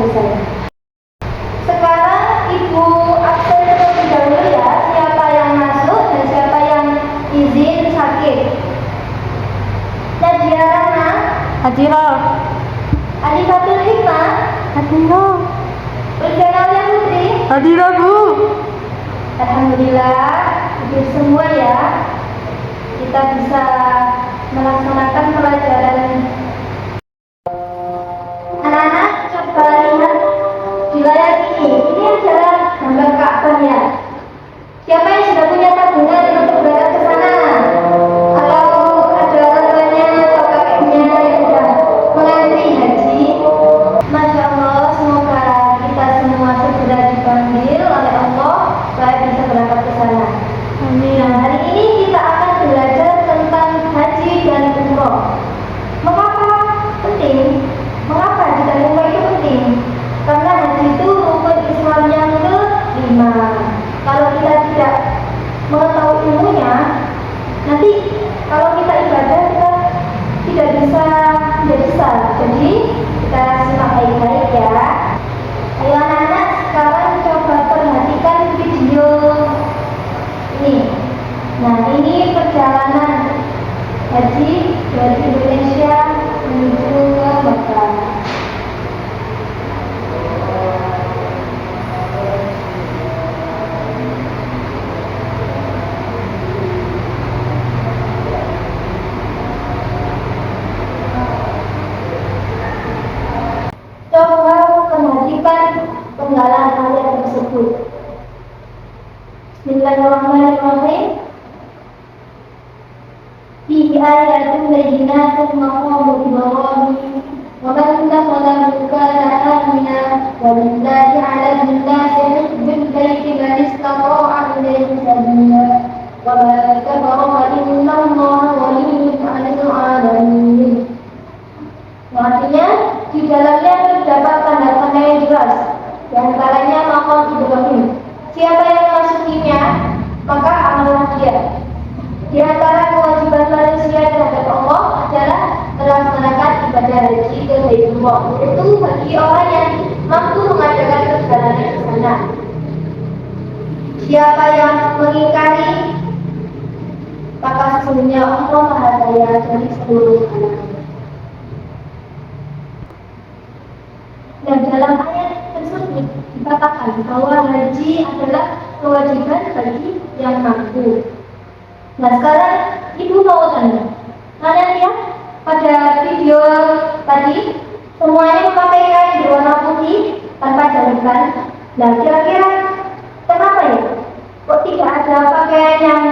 bagi saya. Sekarang Ibu absen terlebih dahulu ya, siapa yang masuk dan siapa yang izin sakit. Nadia Rahma, Hadira. Alifatul Hikmah, Hadira. Ulfianaulia Putri. Hadira, Bu. Alhamdulillah, hadir semua ya. Kita bisa melaksanakan pelajaran. Anak-anak coba lihat di layar ini. Ini adalah gambar Ka'bahnya. Siapa yang sudah punya tabungan untuk berangkat ke sana? Atau ada orang tuanya atau kakeknya yang sudah mengantri haji? Masya Allah, semoga kita semua segera dipanggil oleh Allah supaya bisa berangkat ke sana. Nah, hari ini kita akan belajar tentang haji dan umroh. Mengapa penting? Mengapa haji dan umroh itu penting? Karena haji itu rukun Islam yang kelima. Kalau kita tidak mengetahui ilmunya, nanti kalau kita ibadah kita tidak bisa. Jadi kita simak baik-baik ya. Ayo anak-anak, sekarang coba perhatikan video ini. Nah, ini perjalanan haji dari Indonesia menuju ke Mekah. Coba perhatikan penggalan ayat tersebut. Bismillahirrahmanirrahim. Fihi ayatun bayyinatun maqamu Ibrahim wa man dakhalahu kana amina walillahi 'alan nasi hajjul baiti man istata'a ilayhi sabila wa man kafara inna Allaha ghaniyyun 'anil 'alamin. Artinya di dalamnya terdapat tanda-tanda yang jelas, di antaranya maqam Ibrahim. Siapa yang memasukinya, maka amallah dia. Di antara kewajiban manusia terhadap Allah adalah melaksanakan ibadah haji ke Baitullah. Itu bagi orang yang mampu mengadakan perjalanan ke sana. Siapa yang mengingkari, maka sesungguhnya Allah Maha Kaya dari seluruh alam. Dan dalam ayat tersebut dikatakan bahwa haji adalah kewajiban bagi yang mampu. Nah, sekarang Ibu mau tanya, kalian lihat pada video tadi semuanya memakai kain berwarna putih tanpa jalikan. Nah, kira-kira kenapa ya? Kok tidak ada pakaian yang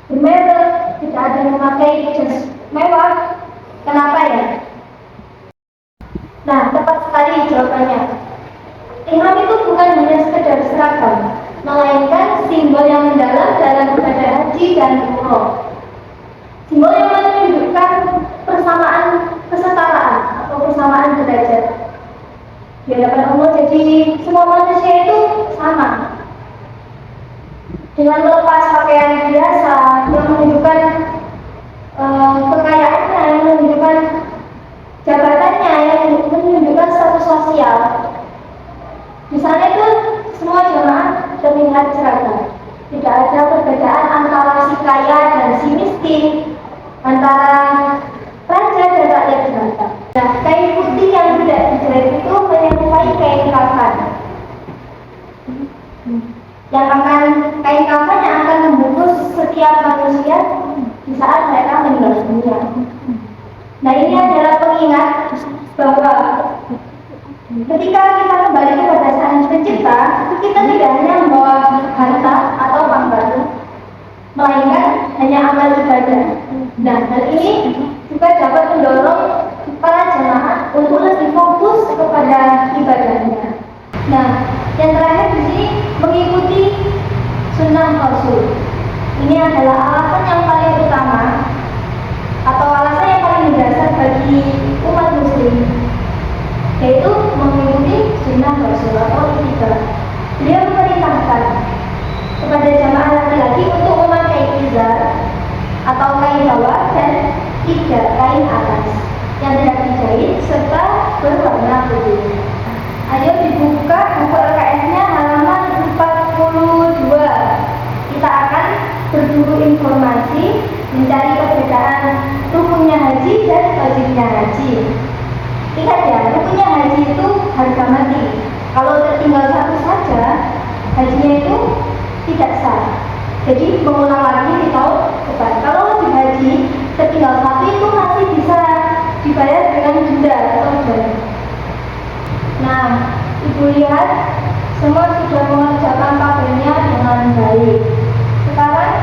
bermerek, tidak ada yang memakai jas mewah? Kenapa ya? Nah, tepat sekali jawabannya. Ihram itu bukan hanya sekedar seragam, melainkan simbol yang mendalam dalam ibadah haji dan umroh. Simbol yang menunjukkan persamaan kesetaraan atau persamaan derajat di hadapan Allah. Jadi semua manusia itu sama. Dengan melepas pakaian biasa yang menunjukkan kekayaannya, yang menunjukkan jabatannya, yang menunjukkan status sosial. Di sana itu semua jemaah terlihat seragam. Tidak ada perbedaan antara si kaya dan si miskin, antara raja dan rakyat jelata. Nah, kain putih yang tidak dijahit itu menyerupai kain kafan. Kain kafan yang akan membungkus setiap manusia di saat mereka meninggal dunia. Nah, ini adalah pengingat bahwa ketika kita kembali kepada Sang Pencipta, kita tidak hanya membawa harta atau pangkat, melainkan hanya amal ibadah. Nah, hal ini juga dapat mendorong para jemaah untuk lebih fokus kepada ibadahnya. Nah, yang terakhir di sini mengikuti sunnah Rasul. Ini adalah alasan yang paling utama atau alasan yang paling mendasar bagi umat Muslim, yaitu mengikuti sunnah Rasul atau ittiba. Beliau memerintahkan kepada jamaah laki-laki untuk memakai izar atau kain bawah dan tidak kain atas yang tidak dijahit serta berwarna putih. Nah, ibu lihat semua sudah mengerjakan kabelnya dengan baik. Sekarang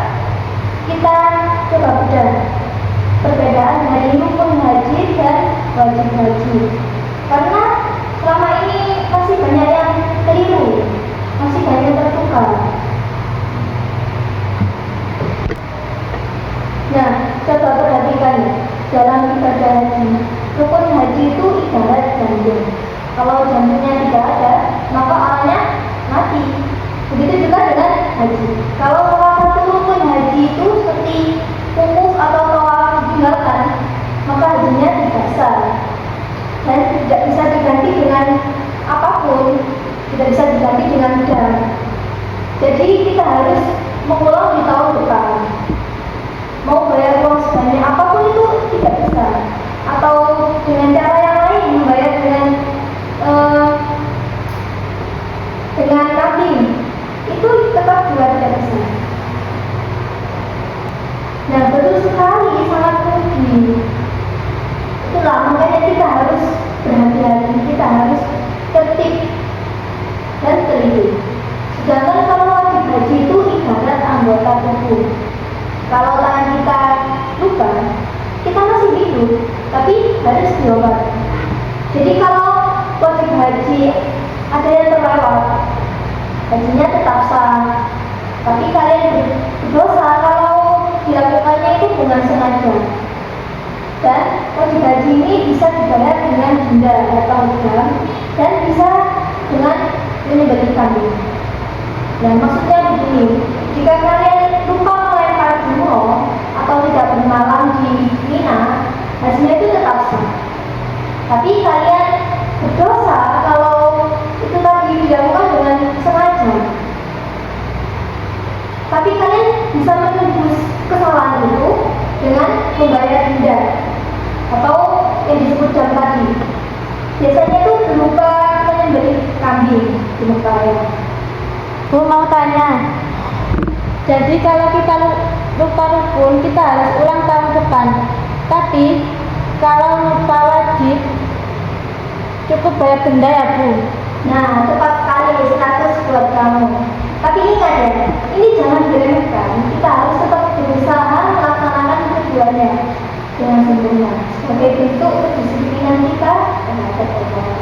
kita coba bedah perbedaan dari rukun haji dan wajib haji. Karena selama ini masih banyak yang keliru, masih banyak yang tertukar. Nah, coba perhatikan dalam ibadah haji. Rukun haji itu ibarat jantung. Kalau jantungnya tidak ada, maka orangnya mati. Begitu juga dengan haji. Kalau salah satu rukun haji itu seperti wukuf atau tawaf ditinggalkan, maka hajinya tidak sah dan tidak bisa diganti dengan apapun, tidak bisa diganti dengan dam. Jadi kita harus mengulang di tahun depan. Mau bayar uang sebanyak apapun itu tidak bisa, atau dengan cara yang lain membayar dengan kambing itu tetap juga tidak bisa. Nah, betul sekali, sangat rugi. Itulah makanya kita harus berhati-hati, kita harus tertib dan teliti. Sedangkan kalau wajib haji itu ibarat anggota tubuh. Kalau tangan kita luka, kita masih hidup, tapi harus diobati. Jadi kalau wajib haji ada yang terlewat, hajinya tetap sah. Tapi kalian berdosa kalau dilakukannya itu dengan sengaja. Dan wajib haji ini bisa dibayar dengan denda atau dam, dan bisa dengan menyembelih kambing. Nah, maksudnya begini, jika kalian lupa melempar jumroh atau tidak bermalam di Mina, hajinya itu tetap sah. Tapi kalian berdosa kalau itu tadi dilakukan dengan sengaja. Tapi kalian bisa menembus kesalahan itu dengan membayar denda atau yang disebut dam tadi. Biasanya itu berupa menyembelih kambing di Mekah ya. Bu mau tanya, jadi kalau kita lupa rukun, kita harus ulang tahun depan. Tapi kalau lupa wajib, cukup bayar denda ya Bu? Nah, tepat sekali status buat kamu. Tapi ingat ya, ini jangan diremehkan. Kita harus tetap berusaha melaksanakan tujuannya dengan sempurna sebagai bentuk kedisiplinan kita terhadap Allah.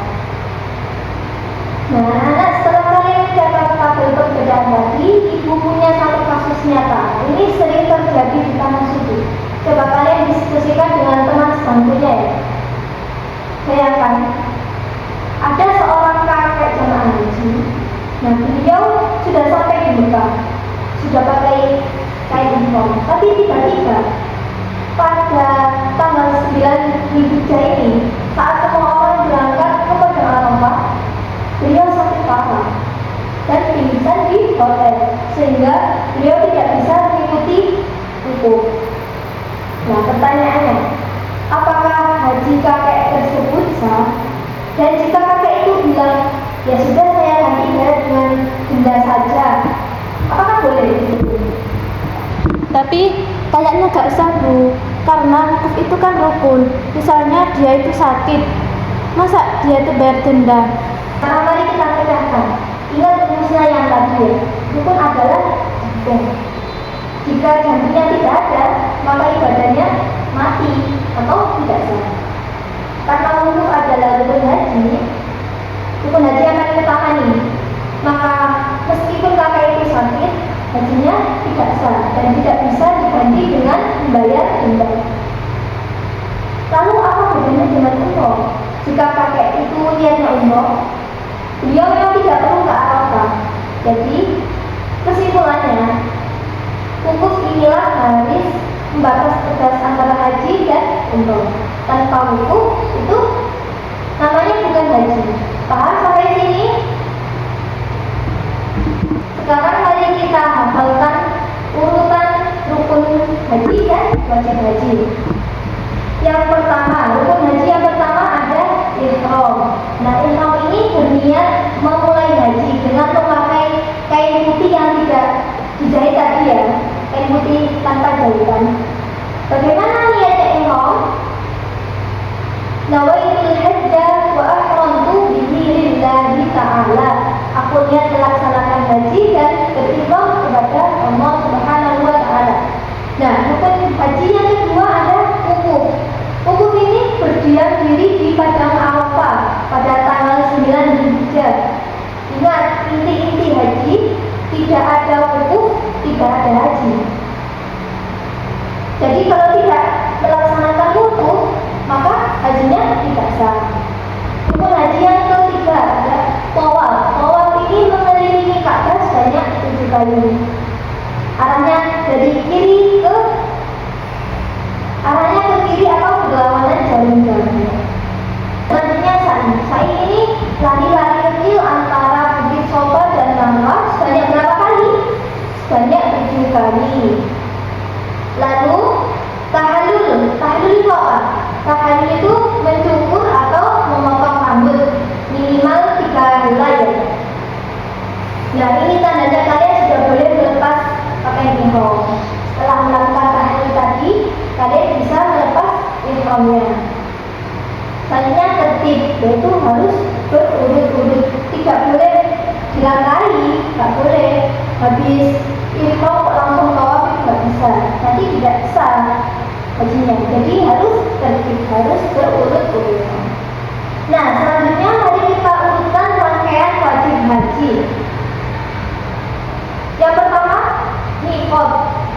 Nah, anak, setelah kalian mendapat kabel perbedaan tadi, ibu punya satu kasus nyata. Ini sering terjadi di tanah suci. Coba kalian diskusikan dengan teman sebangkunya ya. Bayangkan, ada seorang kakek jamaah haji. Nah, beliau sudah sampai di Mekah, sudah pakai kain ihram. Tapi tiba-tiba pada tanggal 9 Dzulhijjah ini, saat semua orang berangkat ke Padang Arafah, beliau sakit parah dan pingsan di hotel, sehingga beliau tidak bisa mengikuti wukuf. Nah, pertanyaannya, apakah haji kakek tersebut sah? Dan jika kakek itu bilang, ya sudah saya ganti bayar dengan denda saja, apakah boleh? Tapi kayaknya gak sah Bu, karena wukuf itu kan rukun. Misalnya dia itu sakit, masa dia itu bayar denda? Nah, mari kita pecahkan. Ingat rumusnya yang tadi ya, rukun adalah jantung. Jika jantungnya tidak ada, maka ibadahnya mati atau tidak sah. Karena wukuf adalah rukun haji yang paling utama nih, maka meskipun kakek itu sakit, hajinya tidak sah dan tidak bisa diganti dengan membayar denda. Lalu apa bedanya dengan umroh? Jika kakek itu niatnya umroh, beliau memang tidak perlu ke Arafah. Jadi kesimpulannya, wukuf inilah garis membatas tegas antara haji dan umroh. Tanpa wukuf itu namanya bukan haji. Paham sampai sini? Sekarang mari kita hafalkan urutan rukun haji dan wajib haji. Yang pertama, rukun haji yang pertama ada ihram. Nah, ihram ini berniat memulai haji dengan memakai kain putih yang tidak dijahit tadi ya, kain putih tanpa jahitan. Bagaimana niatnya ihram? Nawaitul hajja wa ahramtu bihi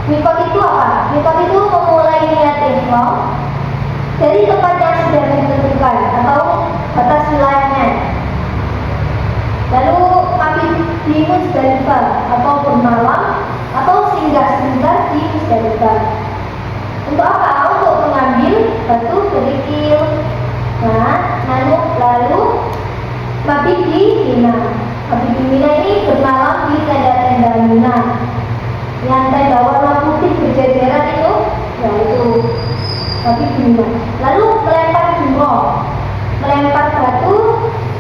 Mikot itu apa? Mikot itu memulai niat ihram dari tempat yang sudah ditentukan atau batas wilayahnya. Lalu mabit di Musdalifah atau bermalam atau singgah sebentar di Musdalifah. Untuk apa? Untuk mengambil batu kerikil. Lalu mabit di Mina. Mabit di Mina ini bermalam di tenda-tenda Mina. Yang tenda warna putih berjajaran itu, yaitu mabit di Mina. Lalu melempar batu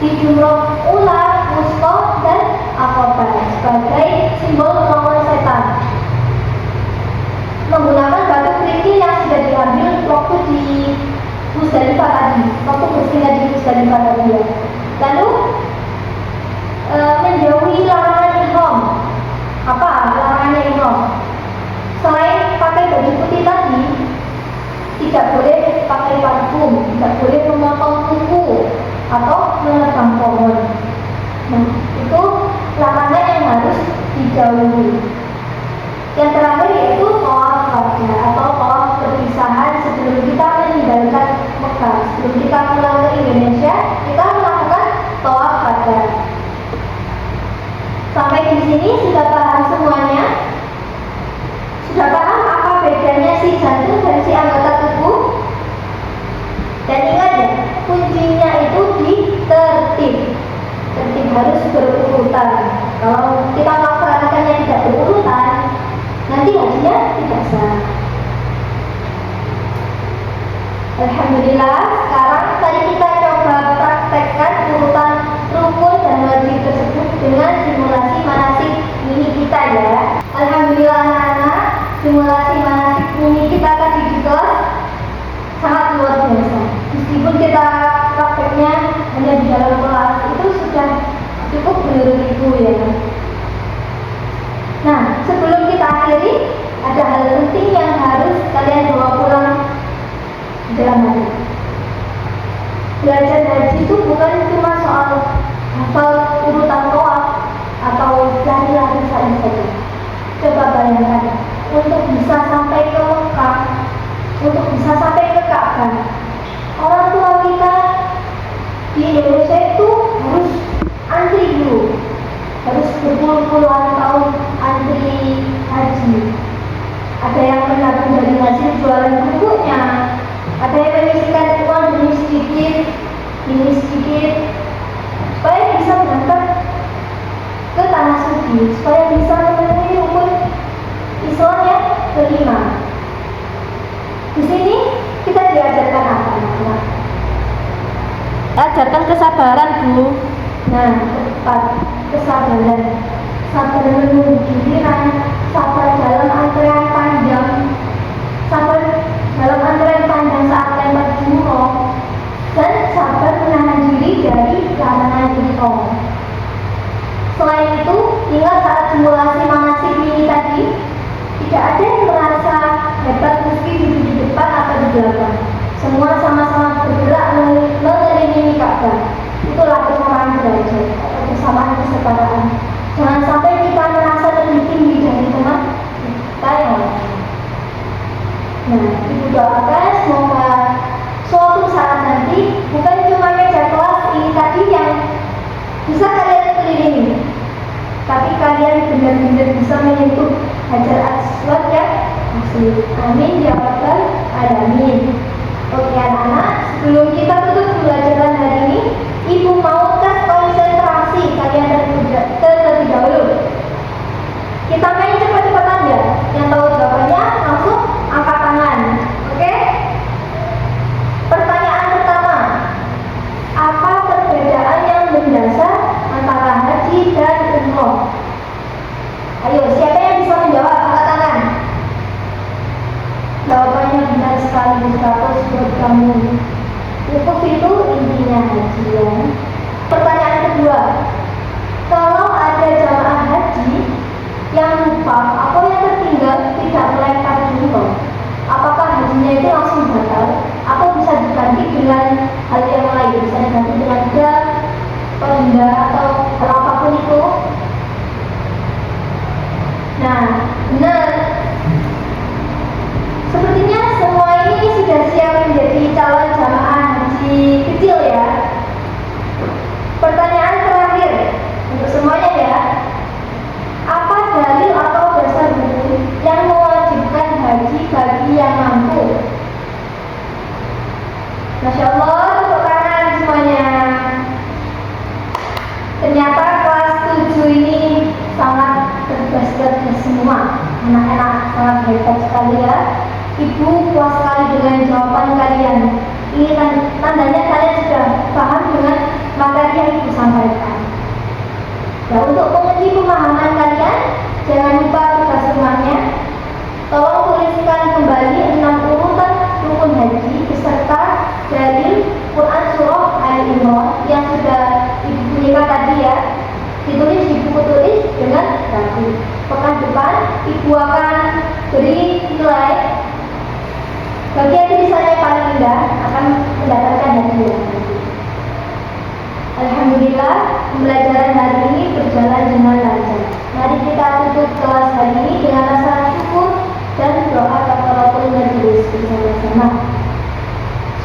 di jumroh ular, wusta, dan akobah sebagai simbol melawan setan. Menggunakan batu kerikil yang sudah diambil waktu di Musdalifah tadi, waktu bersinggah di Musdalifah tadi ya. Lalu menjauhi larangan ihram. Apa larangannya ihram? Selain pakai baju putih tadi, tidak boleh pakai parfum, tidak boleh memotong kuku atau menebang pohon. Nah, itu larangan yang harus dijauhi. Yang terakhir yaitu tawaf wada atau tawaf perpisahan sebelum kita meninggalkan Mekah. Sebelum kita pulang ke Indonesia, kita melakukan tawaf wada. Sampai di sini sudah paham semuanya? Sudah paham apa bedanya si jantung dan si anggota tubuh? Dan ingat ya, kuncinya itu di tertib. Tertib harus berurutan. Kalau kita melaksanakannya tidak berurutan, nanti hajinya tidak sah. Alhamdulillah, sekarang tadi kita coba praktekkan urutan rukun dan wajib tersebut dengan simulasi manasik mini kita ya. Alhamdulillah anak-anak, simulasi manasik mini kita tadi di kelas sangat luar biasa. Meskipun kita prakteknya hanya di dalam kelas, itu sudah cukup menurut ibu ya. Nah, sebelum kita akhiri, ada hal penting yang harus kalian bawa pulang dalam hati. Belajar haji itu bukan cuma soal hafal urutan tawaf atau lari-lari saja. Coba bayangkan, untuk bisa sampai ke Mekah, untuk bisa sampai ke Ka'bah, orang tua kita di Indonesia itu harus antri dulu, harus berpuluh-puluhan tahun antri haji. Ada yang menabung dari hasil jualan bukunya, ada yang menyisihkan uang demi sedikit, supaya bisa berangkat ke tanah suci, supaya bisa memenuhi rukun Islam yang kelima. Di sini kita diajarkan apa? Ajarkan kesabaran, Bu. Nah, tepat, kesabaran. Sabar menunggu giliran, sabar dalam antrean panjang, sabar dalam antrean panjang saat lempar jumroh, dan sabar menahan diri dari larangan ihram. Selain itu, ingat saat simulasi manasik ini tadi, tidak ada yang merasa hebat meski duduk di depan atau di belakang. Semua sama-sama bergerak mengelilingi Ka'bah. Itulah kesamaan derajat atau kesamaan kesetaraan. Jangan sampai kita merasa lebih tinggi dari teman kita yang lain. Nah, ibu doakan semoga suatu saat nanti bukan cuma meja kelas ini tadi yang bisa kalian kelilingi, tapi kalian benar-benar bisa menyentuh Hajar Aswad yang asli. Amin ya rabbal alamin. Oke anak-anak, sebelum kita tutup pembelajaran hari ini, ibu mau tes konsentrasi kalian terlebih dahulu. Kita main cepat-cepatan ya. Yang tahu jawabannya langsung angkat tangan. Oke? Pertanyaan pertama, apa perbedaan yang mendasar antara haji dan umroh? Ayo, siapa yang bisa menjawab? Angkat tangan. Jawabannya benar sekali, 100 buat kamu. Wukuf itu intinya haji ya. Pertanyaan kedua, kalau ada jamaah haji yang lupa atau yang tertinggal tidak melempar jumroh, apakah hajinya itu langsung batal atau bisa diganti dengan hal yang lain, bisa diganti dengan dam, tenda atau apapun itu? Nah, benar. Ternyata kelas 7 ini sangat cerdas semua. Anak-anak sangat hebat sekali ya. Ibu puas sekali dengan jawaban kalian. Ini tandanya kalian sudah paham dengan materi yang ibu sampaikan. Nah, untuk menguji pemahaman kalian, jangan lupa tugas rumahnya. Tolong tuliskan kembali 6 urutan rukun haji beserta dalil Quran surah Ali Imran yang sudah ibu bunyikan tadi ya. Ditulis di buku tulis dengan rapi. Pekan depan ibu akan beri nilai bagi yang tulisannya paling indah akan mendapatkan hadiah. Alhamdulillah, pembelajaran hari ini berjalan dengan lancar. Mari kita tutup kelas hari ini dengan rasa syukur dan doa kafaratul majelis bersama-sama.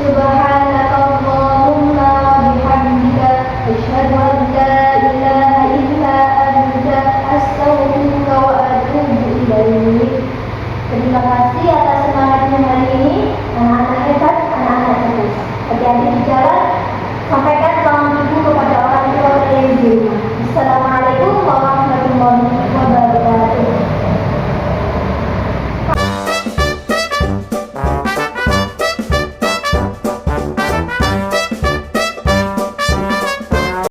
Subhanakallahumma wa bihamdika asyhadu an la ilaha illa anta astaghfiruka wa atubu ilaik. Terima kasih atas semangatnya hari ini, anak-anak hebat, anak-anak cerdas. Hati-hati di jalan, sampaikan salam ibu kepada orang tua yang di rumah. Assalamualaikum.